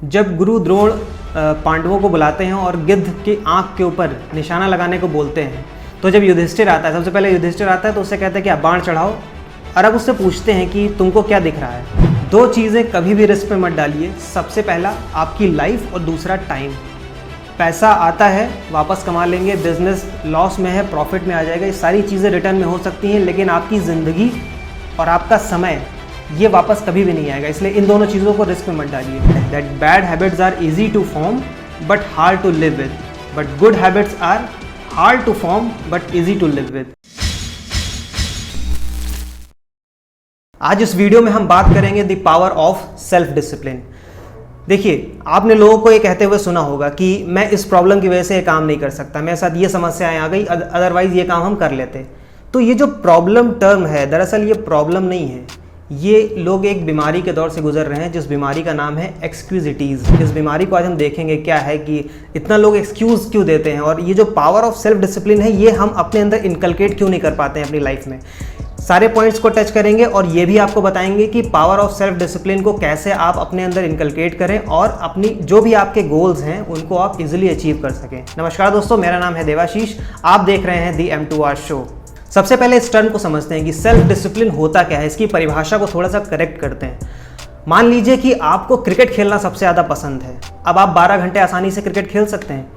जब गुरु द्रोण पांडवों को बुलाते हैं और गिद्ध की आंख के ऊपर निशाना लगाने को बोलते हैं, तो जब युधिष्ठिर आता है, सबसे पहले युधिष्ठिर आता है तो उससे कहते हैं कि आप बाण चढ़ाओ, और अब उससे पूछते हैं कि तुमको क्या दिख रहा है। दो चीज़ें कभी भी रिस्क पे मत डालिए। सबसे पहला आपकी लाइफ और दूसरा टाइम। पैसा आता है वापस कमा लेंगे, बिजनेस लॉस में है प्रॉफिट में आ जाएगा, ये सारी चीज़ें रिटर्न में हो सकती हैं, लेकिन आपकी ज़िंदगी और आपका समय ये वापस कभी भी नहीं आएगा। इसलिए इन दोनों चीज़ों को रिस्क में मत डालिए। That bad habits are easy to form but hard to live with, but good habits are hard to form but easy to live with. आज इस वीडियो में हम बात करेंगे the power of self discipline. देखिए, आपने लोगों को ये कहते हुए सुना होगा कि मैं इस प्रॉब्लम की वजह से ये काम नहीं कर सकता, मेरे साथ ये समस्याएं आ गई, अदरवाइज ये काम हम कर लेते। तो ये जो प्रॉब्लम टर्म है, दरअसल ये प्रॉब्लम नहीं है। ये लोग एक बीमारी के दौर से गुजर रहे हैं जिस बीमारी का नाम है एक्सक्यूजिटीज़। इस बीमारी को आज हम देखेंगे क्या है कि इतना लोग एक्सक्यूज़ क्यों देते हैं, और ये जो पावर ऑफ सेल्फ डिसिप्लिन है ये हम अपने अंदर इनकलकेट क्यों नहीं कर पाते हैं अपनी लाइफ में। सारे पॉइंट्स को टच करेंगे और ये भी आपको बताएंगे कि पावर ऑफ सेल्फ डिसिप्लिन को कैसे आप अपने अंदर इनकलकेट करें और अपनी जो भी आपके गोल्स हैं उनको आप इजीली अचीव कर सकें। नमस्कार दोस्तों, मेरा नाम है देवाशीष, आप देख रहे हैं दी M2R शो। सबसे पहले इस टर्म को समझते हैं कि सेल्फ डिसिप्लिन होता क्या है, इसकी परिभाषा को थोड़ा सा करेक्ट करते हैं। मान लीजिए कि आपको क्रिकेट खेलना सबसे ज़्यादा पसंद है। अब आप 12 घंटे आसानी से क्रिकेट खेल सकते हैं,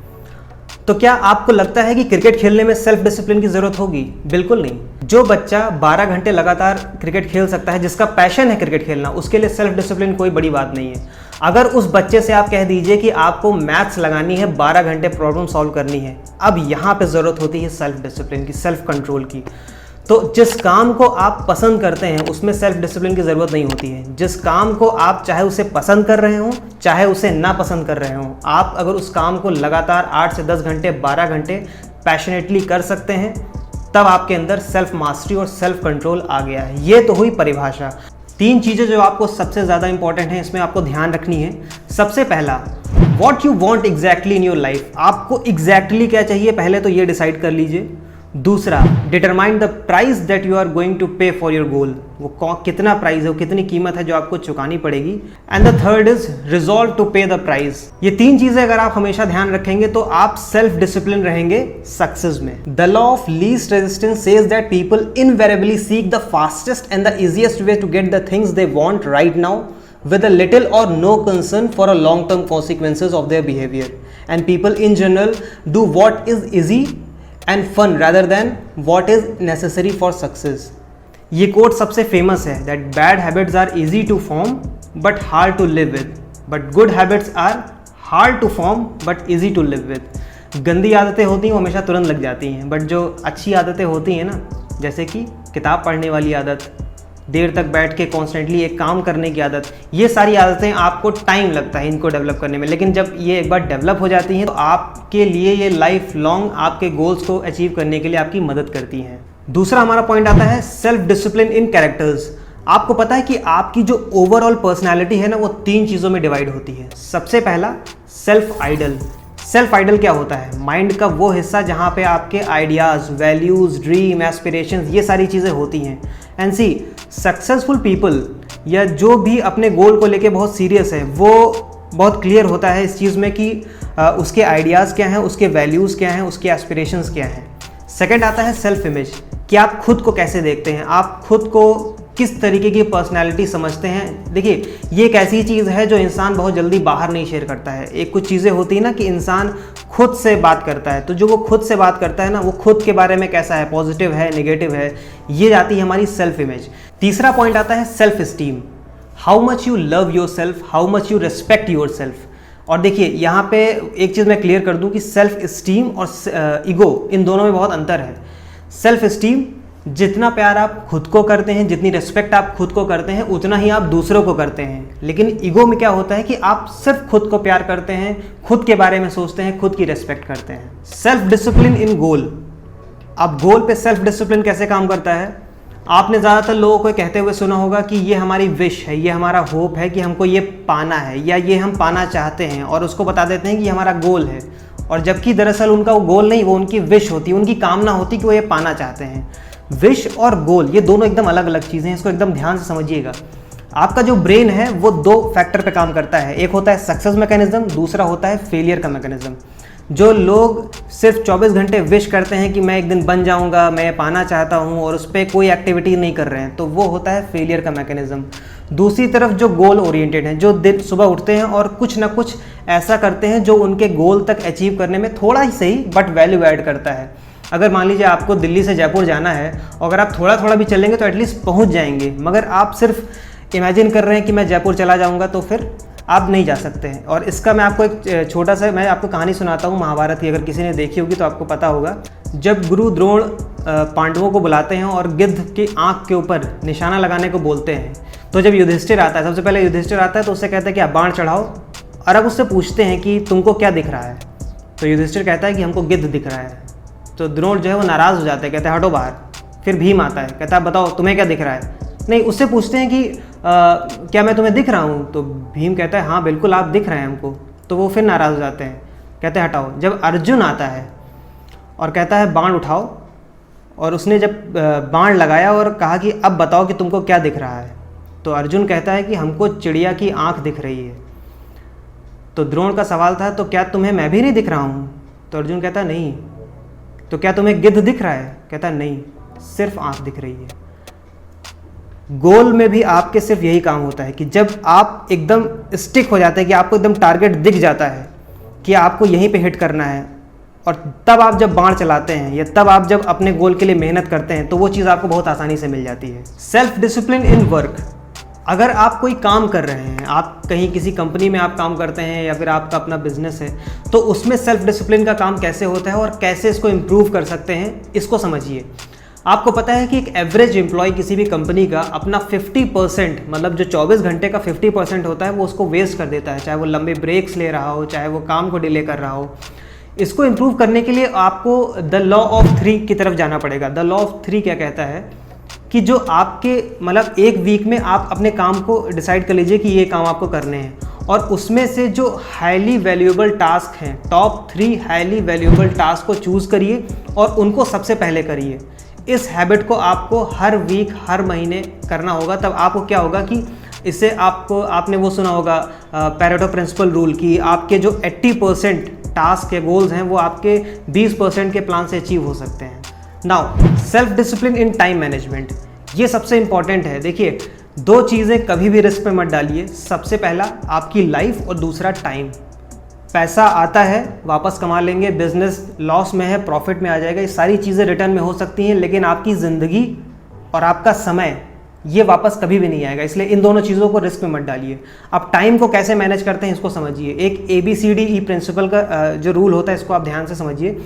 तो क्या आपको लगता है कि क्रिकेट खेलने में सेल्फ डिसिप्लिन की ज़रूरत होगी? बिल्कुल नहीं। जो बच्चा 12 घंटे लगातार क्रिकेट खेल सकता है, जिसका पैशन है क्रिकेट खेलना, उसके लिए सेल्फ डिसिप्लिन कोई बड़ी बात नहीं है। अगर उस बच्चे से आप कह दीजिए कि आपको मैथ्स लगानी है, 12 घंटे प्रॉब्लम सॉल्व करनी है, अब यहाँ पे ज़रूरत होती है सेल्फ डिसिप्लिन की, सेल्फ कंट्रोल की। तो जिस काम को आप पसंद करते हैं उसमें सेल्फ डिसिप्लिन की ज़रूरत नहीं होती है। जिस काम को आप चाहे उसे पसंद कर रहे हो चाहे उसे ना पसंद कर रहे हो, आप अगर उस काम को लगातार 8 से 10 घंटे 12 घंटे पैशनेटली कर सकते हैं, तब आपके अंदर सेल्फ मास्टरी और सेल्फ कंट्रोल आ गया है। ये तो हुई परिभाषा। 3 चीज़ें जो आपको सबसे ज़्यादा इंपॉर्टेंट हैं, इसमें आपको ध्यान रखनी है। सबसे पहला, what you want exactly in your life. आपको एग्जैक्टली क्या चाहिए, पहले तो ये डिसाइड कर लीजिए। दूसरा, determine the price that you are going to pay for your goal. वो कितना प्राइस है, वो कितनी कीमत है जो आपको चुकानी पड़ेगी। And the third is resolve to pay the price. ये 3 चीजें अगर आप हमेशा ध्यान रखेंगे तो आप सेल्फ डिसिप्लिन रहेंगे सक्सेस में। The law of least resistance says that people invariably seek the fastest and the easiest way to get the things they want right now with a little or no concern for a long term consequences of their behavior, and people in general do what is easy and fun rather than what is necessary for success. ये coat सबसे famous है, that bad habits are easy to form but hard to live with, but good habits are hard to form but easy to live with. गंदी आदतें होती हैं वो हमेशा तुरंत लग जाती हैं, बट जो अच्छी आदतें होती हैं ना, जैसे कि किताब पढ़ने वाली आदत, देर तक बैठ के कॉन्स्टेंटली एक काम करने की आदत, ये सारी आदतें आपको टाइम लगता है इनको डेवलप करने में, लेकिन जब ये एक बार डेवलप हो जाती हैं तो आपके लिए ये लाइफ लॉन्ग आपके गोल्स को अचीव करने के लिए आपकी मदद करती हैं। दूसरा हमारा पॉइंट आता है सेल्फ डिसिप्लिन इन कैरेक्टर्स। आपको पता है कि आपकी जो ओवरऑल पर्सनैलिटी है ना, वो 3 चीज़ों में डिवाइड होती है। सबसे पहला, सेल्फ आइडल। सेल्फ आइडल क्या होता है? माइंड का वो हिस्सा जहाँ पे आपके आइडियाज़, वैल्यूज़, ड्रीम, एस्पिरेशंस, ये सारी चीज़ें होती हैं। एंड सी, सक्सेसफुल पीपल या जो भी अपने गोल को लेके बहुत सीरियस है, वो बहुत क्लियर होता है इस चीज़ में कि उसके आइडियाज़ क्या हैं, उसके वैल्यूज़ क्या हैं, उसके एस्पिरेशंस क्या हैं। सेकंड आता है सेल्फ इमेज, कि आप खुद को कैसे देखते हैं, आप खुद को किस तरीके की पर्सनैलिटी समझते हैं। देखिए, ये एक ऐसी चीज़ है जो इंसान बहुत जल्दी बाहर नहीं शेयर करता है। एक कुछ चीज़ें होती है ना कि इंसान खुद से बात करता है, तो जो वो खुद से बात करता है ना, वो खुद के बारे में कैसा है, पॉजिटिव है, नेगेटिव है, ये जाती है हमारी सेल्फ इमेज। तीसरा पॉइंट आता है self esteem. How much you love your self, how much you respect your self. और देखिए, यहाँ पे एक चीज़ मैं क्लियर कर दूँ कि सेल्फ इस्टीम और ईगो, इन दोनों में बहुत अंतर है। सेल्फ इस्टीम, जितना प्यार आप खुद को करते हैं, जितनी रिस्पेक्ट आप खुद को करते हैं, उतना ही आप दूसरों को करते हैं। लेकिन ईगो में क्या होता है कि आप सिर्फ खुद को प्यार करते हैं, खुद के बारे में सोचते हैं, खुद की रिस्पेक्ट करते हैं। सेल्फ डिसिप्लिन इन गोल। अब गोल पे सेल्फ डिसिप्लिन कैसे काम करता है? आपने ज़्यादातर लोगों को कहते हुए सुना होगा कि ये हमारी विश है, ये हमारा होप है कि हमको ये पाना है, या ये हम पाना चाहते हैं, और उसको बता देते हैं कि ये हमारा गोल है। और जबकि दरअसल उनका वो गोल नहीं, वो उनकी विश होती है, उनकी कामना होती कि वो ये पाना चाहते हैं। विश और गोल, ये दोनों एकदम अलग अलग चीज़ें हैं, इसको एकदम ध्यान से समझिएगा। आपका जो ब्रेन है वो दो फैक्टर पे काम करता है, एक होता है सक्सेस मैकेनिज्म, दूसरा होता है फेलियर का मैकेनिज्म। जो लोग सिर्फ 24 घंटे विश करते हैं कि मैं एक दिन बन जाऊंगा, मैं पाना चाहता हूं और उस पर कोई एक्टिविटी नहीं कर रहे हैं, तो वो होता है फेलियर का मैकेनिज्म। दूसरी तरफ जो गोल ओरिएंटेड हैं, जो दिन सुबह उठते हैं और कुछ ना कुछ ऐसा करते हैं जो उनके गोल तक अचीव करने में थोड़ा ही सही बट वैल्यू ऐड करता है। अगर मान लीजिए आपको दिल्ली से जयपुर जाना है और अगर आप थोड़ा थोड़ा भी चलेंगे तो एटलीस्ट पहुंच जाएंगे, मगर आप सिर्फ इमेजिन कर रहे हैं कि मैं जयपुर चला जाऊंगा तो फिर आप नहीं जा सकते हैं। और इसका मैं आपको एक छोटा सा मैं आपको कहानी सुनाता हूँ महाभारत की, अगर किसी ने देखी होगी तो आपको पता होगा। जब गुरु द्रोण पांडवों को बुलाते हैं और गिद्ध की आँख के ऊपर निशाना लगाने को बोलते हैं, तो जब युधिष्ठिर आता है, सबसे पहले युधिष्ठिर आता है तो उससे कहता है कि आप बाण चढ़ाओ, और अब उससे पूछते हैं कि तुमको क्या दिख रहा है, तो युधिष्ठिर कहता है कि हमको गिद्ध दिख रहा है। तो द्रोण जो है वो नाराज़ हो जाते हैं, कहते हैं हटो बाहर। फिर भीम आता है, कहता है बताओ तुम्हें क्या दिख रहा है। नहीं, उससे पूछते हैं कि क्या मैं तुम्हें दिख रहा हूँ, तो भीम कहता है हाँ बिल्कुल आप दिख रहे हैं हमको। तो वो फिर नाराज़ हो जाते हैं, कहते हैं हटाओ। जब अर्जुन आता है और कहता है बाण उठाओ, और उसने जब बाण लगाया और कहा कि अब बताओ कि तुमको क्या दिख रहा है, तो अर्जुन कहता है कि हमको चिड़िया की आँख दिख रही है। तो द्रोण का सवाल था तो क्या तुम्हें मैं भी नहीं दिख रहा हूँ, तो अर्जुन कहता नहीं। तो क्या तुम्हें गिद्ध दिख रहा है, कहता नहीं, सिर्फ आँख दिख रही है। गोल में भी आपके सिर्फ यही काम होता है कि जब आप एकदम स्टिक हो जाते हैं, कि आपको एकदम टारगेट दिख जाता है कि आपको यहीं पे हिट करना है, और तब आप जब बाण चलाते हैं या तब आप जब अपने गोल के लिए मेहनत करते हैं, तो वो चीज़ आपको बहुत आसानी से मिल जाती है। Self discipline in work. अगर आप कोई काम कर रहे हैं, आप कहीं किसी कंपनी में आप काम करते हैं या फिर आपका अपना बिजनेस है, तो उसमें सेल्फ डिसिप्लिन का काम कैसे होता है और कैसे इसको इम्प्रूव कर सकते हैं, इसको समझिए। आपको पता है कि एक एवरेज एम्प्लॉय किसी भी कंपनी का अपना 50%, मतलब जो 24 घंटे का 50% होता है वो उसको वेस्ट कर देता है, चाहे वो लंबे ब्रेक्स ले रहा हो, चाहे वो काम को डिले कर रहा हो। इसको इम्प्रूव करने के लिए आपको द लॉ ऑफ 3 की तरफ जाना पड़ेगा। द लॉ ऑफ 3 क्या कहता है कि जो आपके मतलब एक वीक में आप अपने काम को डिसाइड कर लीजिए कि ये काम आपको करने हैं, और उसमें से जो हाईली वैल्यूएबल टास्क हैं, टॉप 3 हाईली वैल्यूएबल टास्क को चूज़ करिए और उनको सबसे पहले करिए। इस हैबिट को आपको हर वीक हर महीने करना होगा। तब आपको क्या होगा कि इससे आपने वो सुना होगा पैरेटो प्रिंसिपल रूल, कि आपके जो 80% टास्क या गोल्स हैं वो आपके 20% के प्लान से अचीव हो सकते हैं। Now self discipline in time management, ये सबसे इंपॉर्टेंट है। देखिए, दो चीज़ें कभी भी रिस्क पे मत डालिए। सबसे पहला आपकी लाइफ और दूसरा टाइम। पैसा आता है वापस कमा लेंगे, बिजनेस लॉस में है प्रॉफिट में आ जाएगा, ये सारी चीज़ें रिटर्न में हो सकती हैं, लेकिन आपकी ज़िंदगी और आपका समय ये वापस कभी भी नहीं आएगा। इसलिए इन दोनों चीज़ों को रिस्क में मत डालिए। आप टाइम को कैसे मैनेज करते हैं इसको समझिए। एक ABCDE प्रिंसिपल का जो रूल होता है इसको आप ध्यान से समझिए,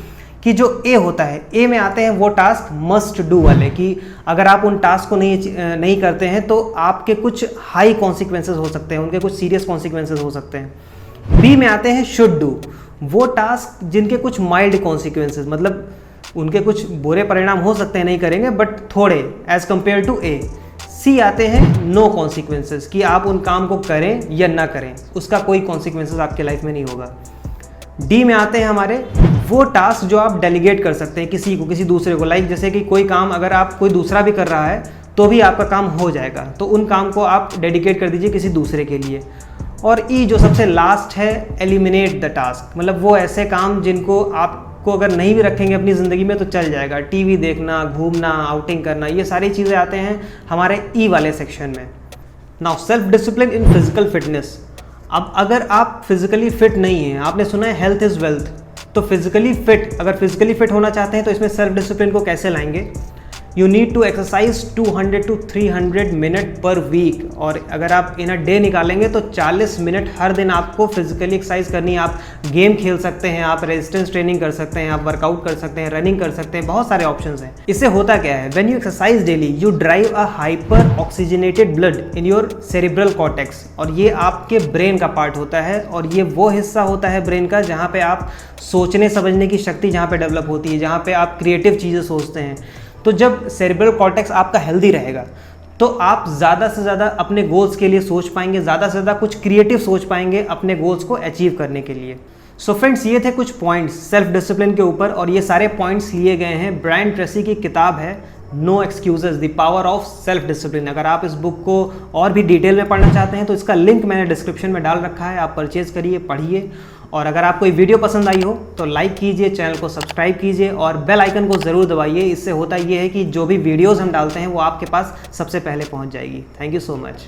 कि जो ए होता है, ए में आते हैं वो टास्क मस्ट डू वाले, कि अगर आप उन टास्क को नहीं करते हैं तो आपके कुछ हाई कॉन्सिक्वेंसेज हो सकते हैं, उनके कुछ सीरियस कॉन्सिक्वेंसेज हो सकते हैं। बी में आते हैं शुड डू, वो टास्क जिनके कुछ माइल्ड कॉन्सिक्वेंसेज, मतलब उनके कुछ बुरे परिणाम हो सकते हैं, नहीं करेंगे बट थोड़े एज कंपेयर टू ए। सी आते हैं नो कॉन्सिक्वेंसेज, कि आप उन काम को करें या ना करें, उसका कोई कॉन्सिक्वेंसेज आपके लाइफ में नहीं होगा। डी में आते हैं हमारे वो टास्क जो आप डेलीगेट कर सकते हैं किसी को, किसी दूसरे को, लाइक जैसे कि कोई काम अगर आप कोई दूसरा भी कर रहा है तो भी आपका काम हो जाएगा, तो उन काम को आप डेडिकेट कर दीजिए किसी दूसरे के लिए। और ई जो सबसे लास्ट है, एलिमिनेट द टास्क, मतलब वो ऐसे काम जिनको आपको अगर नहीं भी रखेंगे अपनी ज़िंदगी में तो चल जाएगा। टीवी देखना, घूमना, आउटिंग करना, ये सारी चीज़ें आते हैं हमारे ई वाले सेक्शन में। Now self discipline in physical fitness. अब अगर आप फिजिकली फिट नहीं हैं, आपने सुना है हेल्थ इज़ वेल्थ, तो अगर फिजिकली फिट होना चाहते हैं तो इसमें सेल्फ डिसिप्लिन को कैसे लाएंगे। You need to exercise 200 to 300 minute per week, और अगर आप इन अ डे निकालेंगे तो 40 मिनट हर दिन आपको फिजिकली एक्सरसाइज करनी है। आप गेम खेल सकते हैं, आप रेजिस्टेंस ट्रेनिंग कर सकते हैं, आप वर्कआउट कर सकते हैं, रनिंग कर सकते हैं, बहुत सारे ऑप्शंस हैं। इससे होता क्या है, when you exercise daily you drive a hyper oxygenated blood in your cerebral cortex, और ये आपके ब्रेन का पार्ट होता है, और ये वो हिस्सा होता है ब्रेन का जहाँ पे आप सोचने समझने की शक्ति जहाँ पे डेवलप होती है, जहाँ पे आप क्रिएटिव चीज़ें सोचते हैं। तो जब सेरिब्रल कॉर्टेक्स आपका हेल्दी रहेगा तो आप ज़्यादा से ज़्यादा अपने गोल्स के लिए सोच पाएंगे, ज़्यादा से ज़्यादा कुछ क्रिएटिव सोच पाएंगे अपने गोल्स को अचीव करने के लिए। सो फ्रेंड्स, ये थे कुछ पॉइंट्स सेल्फ डिसिप्लिन के ऊपर, और ये सारे पॉइंट्स लिए गए हैं ब्रायन ट्रेसी की किताब है no excuses, the power of self discipline. अगर आप इस बुक को और भी डिटेल में पढ़ना चाहते हैं तो इसका लिंक मैंने डिस्क्रिप्शन में डाल रखा है, आप परचेज करिए, पढ़िए। और अगर आपको ये वीडियो पसंद आई हो तो लाइक कीजिए, चैनल को सब्सक्राइब कीजिए और बेल आइकन को ज़रूर दबाइए। इससे होता ये है कि जो भी वीडियोज़ हम डालते हैं वो आपके पास सबसे पहले पहुंच जाएगी। Thank you so much.